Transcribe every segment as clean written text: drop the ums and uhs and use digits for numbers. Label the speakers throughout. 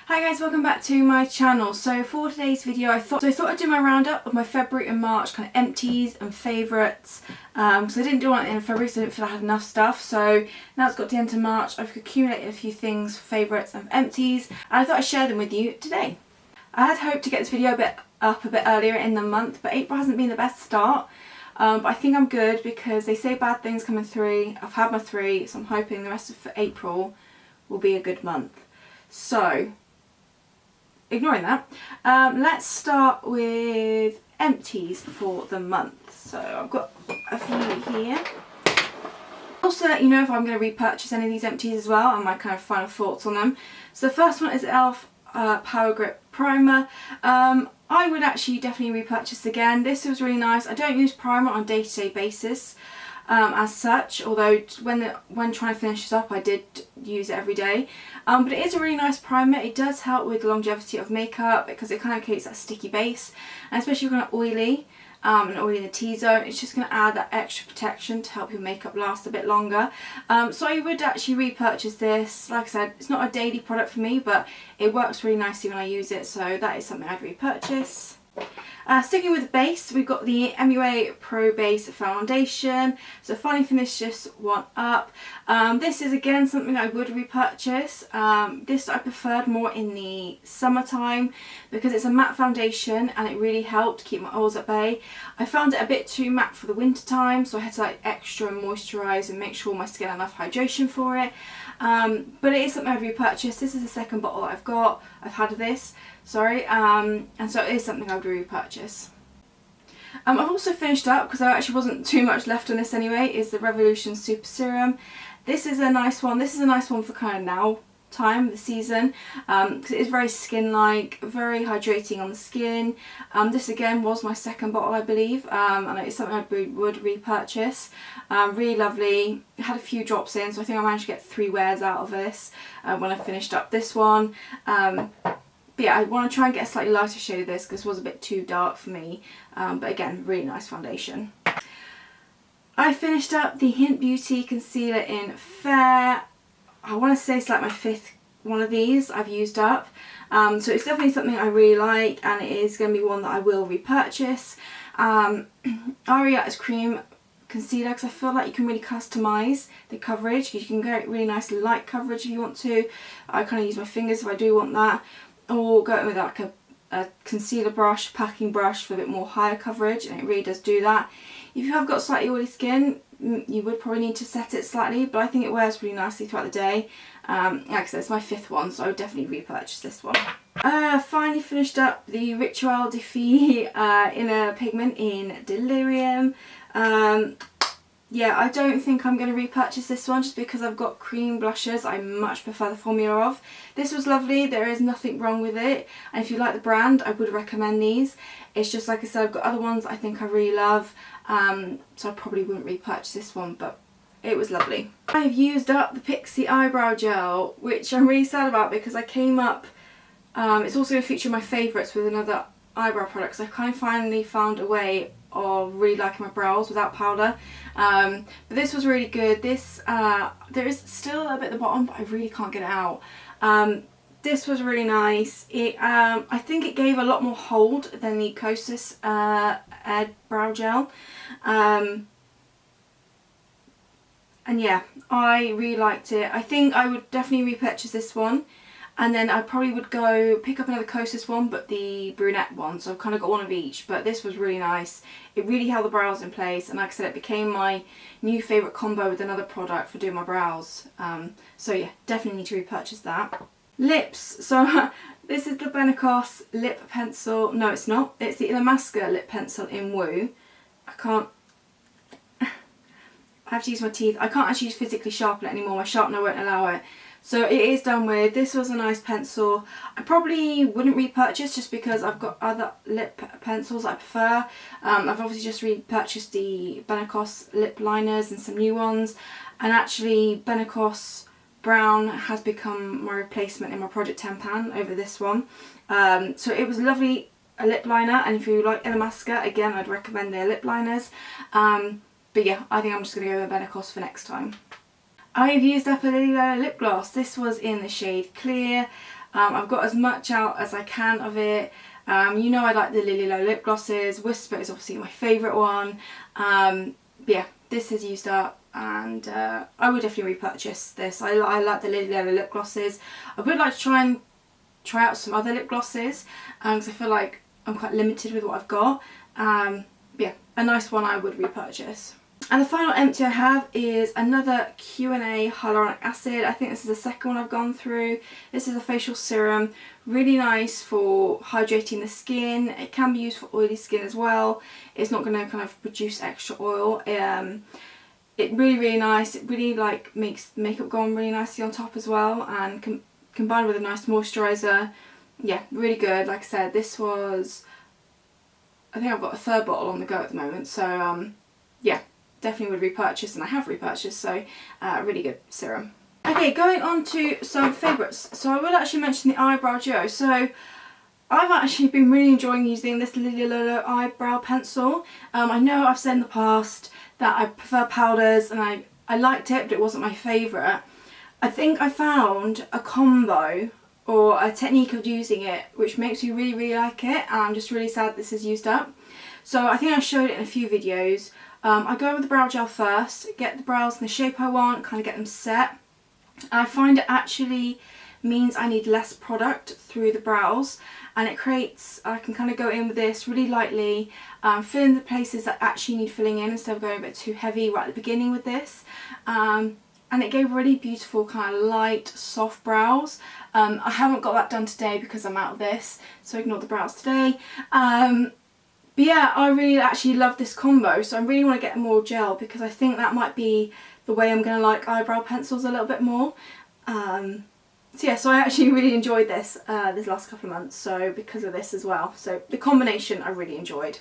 Speaker 1: Hi guys, welcome back to my channel. So for today's video I thought I'd do my roundup of my February and March kind of empties and favourites. So I didn't do one at the end of February, so I didn't feel I had enough stuff. So now it's got to the end of March, I've accumulated a few things, favourites and empties, and I thought I'd share them with you today. I had hoped to get this video up a bit earlier in the month, but April hasn't been the best start. But I think I'm good because they say bad things come in 3. I've had my 3, so I'm hoping the rest of April will be a good month. So ignoring that, let's start with empties for the month. So I've got a few here. Also let you know if I'm going to repurchase any of these empties as well and my kind of final thoughts on them. So the first one is e.l.f. Power Grip Primer. I would actually definitely repurchase again. This was really nice. I don't use primer on a day-to-day basis as such, although when trying to finish this up I did use it every day. But it is a really nice primer. It does help with the longevity of makeup because it kind of creates that sticky base, and especially if you're kind of oily and oily in the T-zone, it's just going to add that extra protection to help your makeup last a bit longer. So I would actually repurchase this. Like I said, it's not a daily product for me, but it works really nicely when I use it, so that is something I'd repurchase. Sticking with the base, we've got the MUA Pro Base Foundation. So finally finished this one up. This is again something I would repurchase. This I preferred more in the summertime because it's a matte foundation and it really helped keep my oils at bay. I found it a bit too matte for the winter time, so I had to like extra moisturise and make sure my skin had enough hydration for it. But it is something I'd repurchase. This is the second bottle that I've had of this. Sorry, and so it is something I would repurchase. I've also finished up, because there actually wasn't too much left on this anyway, is the Revolution Super Serum. This is a nice one. This is a nice one for kind of now time, the season, because it is very skin-like, very hydrating on the skin. This again was my second bottle, I believe, and it's something I would repurchase. Really lovely. It had a few drops in, so I think I managed to get 3 wears out of this when I finished up this one. But yeah, I want to try and get a slightly lighter shade of this because this was a bit too dark for me. But again, really nice foundation. I finished up the Hint Beauty Concealer in Fair. I want to say it's like my 5th one of these I've used up. So it's definitely something I really like, and it is going to be one that I will repurchase. Aria's Cream Concealer, because I feel like you can really customise the coverage. You can get really nice light coverage if you want to. I kind of use my fingers if I do want that. Or go with like a concealer brush, packing brush for a bit more higher coverage, and it really does do that. If you have got slightly oily skin, you would probably need to set it slightly, but I think it wears really nicely throughout the day. Like I said, it's my 5th one, so I would definitely repurchase this one. Finally finished up the Rituel de Fille Inner Pigment in Delirium. Yeah, I don't think I'm going to repurchase this one just because I've got cream blushes I much prefer the formula of. This was lovely, there is nothing wrong with it, and if you like the brand I would recommend these. It's just like I said, I've got other ones I think I really love, so I probably wouldn't repurchase this one, but it was lovely. I've used up the Pixie Eyebrow Gel, which I'm really sad about because I came up, it's also going to feature my favourites with another eyebrow product, so I kind of finally found a way of really liking my brows without powder. But this was really good. This there is still a bit at the bottom, but I really can't get it out. This was really nice. It I think it gave a lot more hold than the Kosas Air Brow Gel. And yeah, I really liked it. I think I would definitely repurchase this one. And then I probably would go pick up another Kosas one, but the brunette one, so I've kind of got one of each. But this was really nice. It really held the brows in place, and like I said, it became my new favourite combo with another product for doing my brows. So yeah, definitely need to repurchase that. Lips. So this is the Benecos lip pencil. No, it's not. It's the Illamasqua lip pencil in Woo. I can't... I have to use my teeth. I can't actually physically sharpen it anymore. My sharpener won't allow it. So it is done with. This was a nice pencil. I probably wouldn't repurchase just because I've got other lip pencils I prefer. I've obviously just repurchased the Benecos lip liners and some new ones. And actually Benecos Brown has become my replacement in my Project 10 pan over this one. So it was lovely, a lip liner, and if you like Illamasqua, again I'd recommend their lip liners. But yeah, I think I'm just going to go with Benecos for next time. I've used up a lip gloss. This was in the shade Clear. I've got as much out as I can of it. You know I like the Lily Low lip glosses. Whisper is obviously my favourite one. But yeah, this is used up, and I would definitely repurchase this. I like the Lily Low lip glosses. I would like to try out some other lip glosses, because I feel like I'm quite limited with what I've got. Yeah, a nice one I would repurchase. And the final empty I have is another Q&A hyaluronic acid. I think this is the second one I've gone through. This is a facial serum, really nice for hydrating the skin. It can be used for oily skin as well. It's not going to kind of produce extra oil. It really nice. It really like makes makeup go on really nicely on top as well, and combined with a nice moisturiser. Yeah, really good. Like I said, this was, I think I've got a third bottle on the go at the moment, so yeah, definitely would repurchase, and I have repurchased, so really good serum. Okay, going on to some favourites. So I will actually mention the eyebrow duo. So I've actually been really enjoying using this Lily Low eyebrow pencil. I know I've said in the past that I prefer powders, and I liked it, but it wasn't my favourite. I think I found a combo or a technique of using it which makes me really like it, and I'm just really sad this is used up. So I think I showed it in a few videos. I go with the brow gel first, get the brows in the shape I want, kind of get them set. I find it actually means I need less product through the brows, and it creates, I can kind of go in with this really lightly, fill in the places that actually need filling in instead of going a bit too heavy right at the beginning with this. And it gave really beautiful kind of light, soft brows. I haven't got that done today because I'm out of this, so ignore the brows today. But yeah, I really actually love this combo, so I really want to get more gel because I think that might be the way I'm going to like eyebrow pencils a little bit more. So yeah, so I actually really enjoyed this this last couple of months, so because of this as well. So the combination I really enjoyed.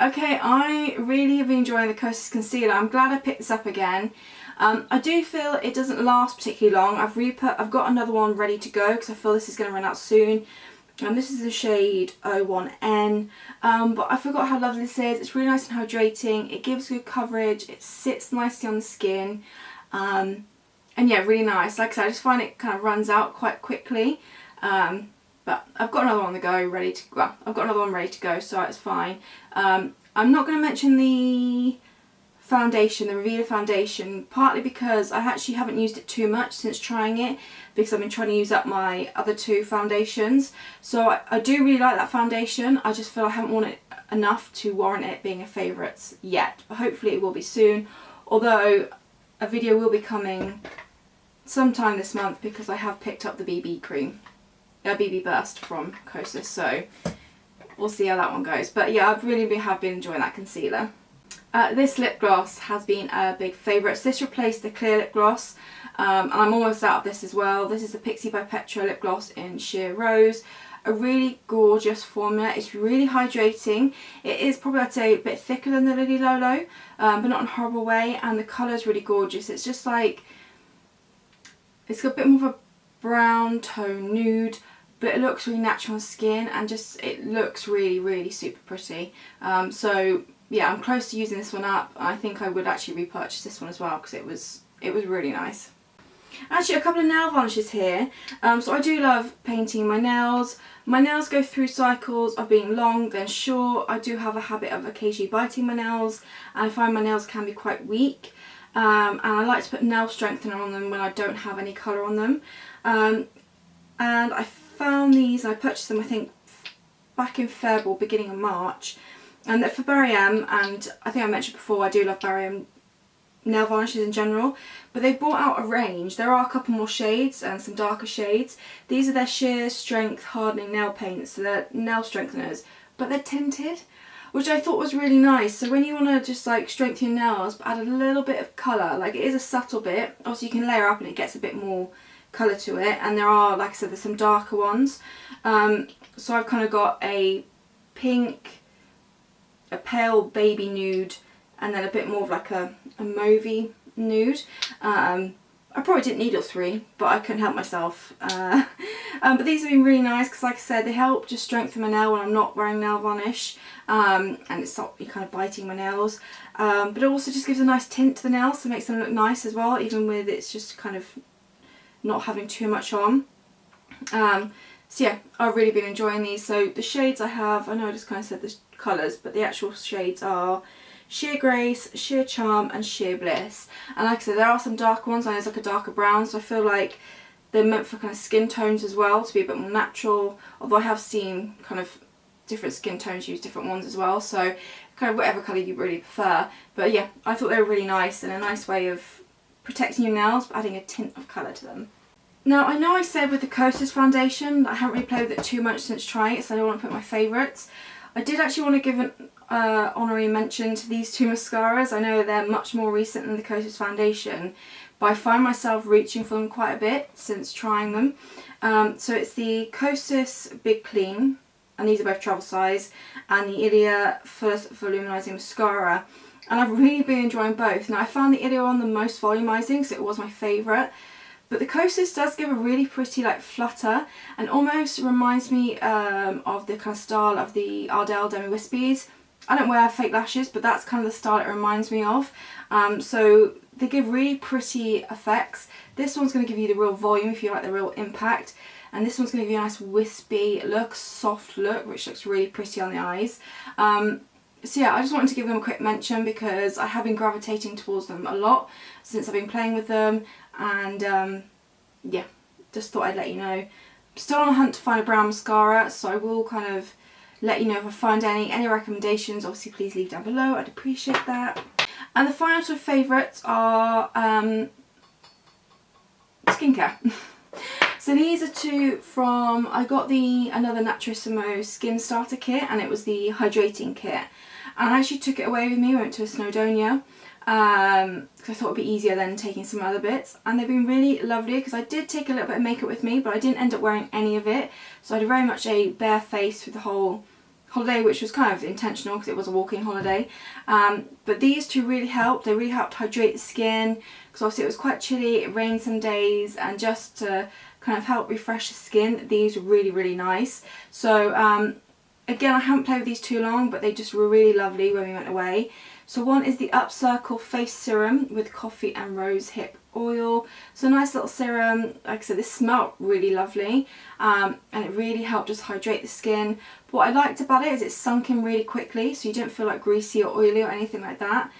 Speaker 1: Okay, I really have been enjoying the Kosas concealer. I'm glad I picked this up again. I do feel it doesn't last particularly long. I've got another one ready to go because I feel this is going to run out soon. And this is the shade 01N, but I forgot how lovely this is. It's really nice and hydrating, it gives good coverage, it sits nicely on the skin, and yeah, really nice. Like I said, I just find it kind of runs out quite quickly, but I've got another one on the go ready to, well, I've got another one ready to go, so it's fine. I'm not going to mention the foundation, the Revita foundation, partly because I actually haven't used it too much since trying it, because I've been trying to use up my other two foundations. So I do really like that foundation. I just feel I haven't worn it enough to warrant it being a favourite yet, but hopefully it will be soon, although a video will be coming sometime this month because I have picked up the BB cream, BB Burst from Kosas, so we'll see how that one goes. But yeah, I've really have been enjoying that concealer. This lip gloss has been a big favourite. So this replaced the clear lip gloss, and I'm almost out of this as well. This is the Pixie by Petra lip gloss in Sheer Rose. A really gorgeous formula. It's really hydrating. It is probably, I'd say, a bit thicker than the Lily Low, but not in a horrible way, and the colour is really gorgeous. It's just like, it's got a bit more of a brown tone nude, but it looks really natural on skin, and just, it looks really super pretty. So yeah, I'm close to using this one up. I think I would actually repurchase this one as well because it was really nice. Actually, a couple of nail varnishes here. So I do love painting my nails. My nails go through cycles of being long, then short. I do have a habit of occasionally biting my nails, and I find my nails can be quite weak. And I like to put nail strengthener on them when I don't have any colour on them. And I found these, I purchased them I think back in Feb or beginning of March. And they're for Barry M, and I think I mentioned before I do love Barry M nail varnishes in general, but they've brought out a range. There are a couple more shades and some darker shades. These are their sheer strength hardening nail paints, so they're nail strengtheners, but they're tinted, which I thought was really nice. So when you want to just like strengthen your nails but add a little bit of colour, like it is a subtle bit, obviously you can layer up and it gets a bit more colour to it, and there are, like I said, there's some darker ones. So I've kind of got a pink, a pale baby nude, and then a bit more of like a mauvey nude. I probably didn't need all three, but I couldn't help myself. But these have been really nice because, like I said, they help just strengthen my nail when I'm not wearing nail varnish, and it's not kind of biting my nails. But it also just gives a nice tint to the nails, so it makes them look nice as well, even with it's just kind of not having too much on. So yeah, I've really been enjoying these. So the shades I have, I know I just kind of said the colours, but the actual shades are Sheer Grace, Sheer Charm and Sheer Bliss. And like I said, there are some darker ones. I know there's like a darker brown, so I feel like they're meant for kind of skin tones as well, to be a bit more natural. Although I have seen kind of different skin tones use different ones as well, so kind of whatever colour you really prefer. But yeah, I thought they were really nice and a nice way of protecting your nails but adding a tint of colour to them. Now I know I said with the Kosas foundation that I haven't really played with it too much since trying it, so I don't want to put my favourites. I did actually want to give an honorary mention to these two mascaras. I know they're much more recent than the Kosas foundation, but I find myself reaching for them quite a bit since trying them. So it's the Kosas Big Clean, and these are both travel size, and the Ilia First Volumizing Mascara. And I've really been enjoying both. Now I found the Ilia one the most volumizing because it was my favourite. But the Kosas does give a really pretty like flutter and almost reminds me of the kind of style of the Ardell Demi Wispies. I don't wear fake lashes, but that's kind of the style it reminds me of. So they give really pretty effects. This one's going to give you the real volume if you like the real impact. And this one's going to give you a nice wispy look, soft look, which looks really pretty on the eyes. So yeah, I just wanted to give them a quick mention because I have been gravitating towards them a lot since I've been playing with them. And yeah, just thought I'd let you know. Still on the hunt to find a brown mascara, so I will kind of let you know if I find any recommendations. Obviously please leave down below, I'd appreciate that. And the final two favourites are skincare. So these are two from, I got another Naturissimo Skin Starter Kit, and it was the hydrating kit. And I actually took it away with me, went to a Snowdonia, because I thought it would be easier than taking some other bits. And they've been really lovely because I did take a little bit of makeup with me, but I didn't end up wearing any of it. So I had very much a bare face through the whole holiday, which was kind of intentional because it was a walking holiday. But these two really helped. They really helped hydrate the skin because obviously it was quite chilly, it rained some days, and just to kind of help refresh the skin, these were really, really nice. So again, I haven't played with these too long, but they just were really lovely when we went away. So one is the Upcircle Face Serum with Coffee and Rose Hip Oil. So a nice little serum. Like I said, this smelled really lovely, and it really helped just hydrate the skin. But what I liked about it is it sunk in really quickly, so you didn't feel like greasy or oily or anything like that,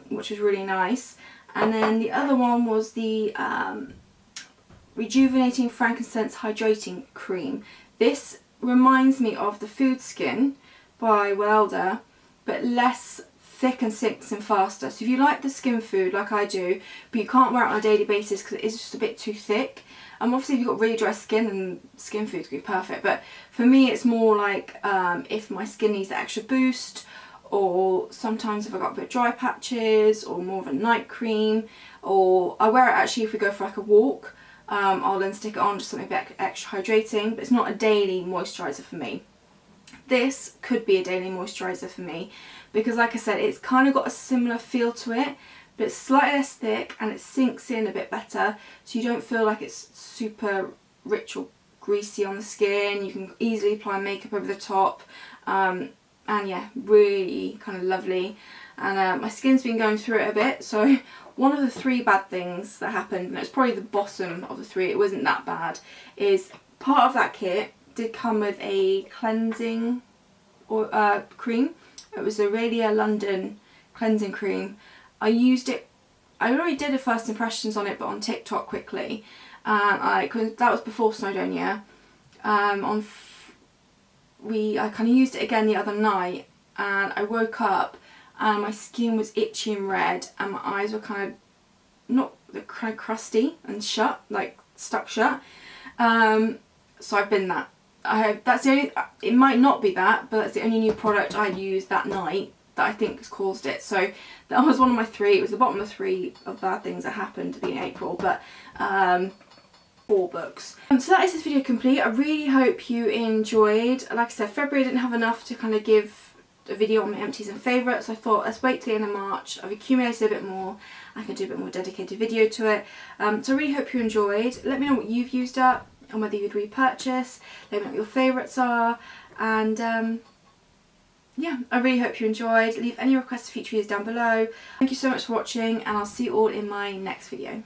Speaker 1: which was really nice. And then the other one was the Rejuvenating Frankincense Hydrating Cream. This reminds me of the Food Skin by Welda, but less thick and sinks in faster. So if you like the skin food like I do, but you can't wear it on a daily basis because it is just a bit too thick. Obviously if you've got really dry skin, then skin food's going to be perfect. But for me it's more like if my skin needs that extra boost, or sometimes if I've got a bit of dry patches, or more of a night cream, or I wear it actually if we go for like a walk. I'll then stick it on, just something a bit extra hydrating, but it's not a daily moisturiser for me. This could be a daily moisturiser for me because like I said, it's kind of got a similar feel to it, but it's slightly less thick and it sinks in a bit better, so you don't feel like it's super rich or greasy on the skin. You can easily apply makeup over the top, and yeah, really kind of lovely. And my skin's been going through it a bit, so one of the three bad things that happened, and it's probably the bottom of the three, it wasn't that bad, is part of that kit did come with a cleansing cream. It was the Aurelia London cleansing cream. I used it, I already did a first impressions on it, but on TikTok quickly. Cause that was before Snowdonia. I kind of used it again the other night, and I woke up and my skin was itchy and red, and my eyes were kind of crusty and shut, like stuck shut. So I've been that. That's the only, it might not be that, but that's the only new product I used that night that I think has caused it. So that was one of my three. It was the bottom of three of bad things that happened in April, but 4 books. So that is this video complete. I really hope you enjoyed. Like I said, February I didn't have enough to kind of give a video on my empties and favourites. I thought let's wait till the end of March. I've accumulated a bit more. I can do a bit more dedicated video to it. So I really hope you enjoyed. Let me know what you've used up and whether you'd repurchase. Let me know what your favourites are. And yeah, I really hope you enjoyed. Leave any requests for future videos down below. Thank you so much for watching, and I'll see you all in my next video.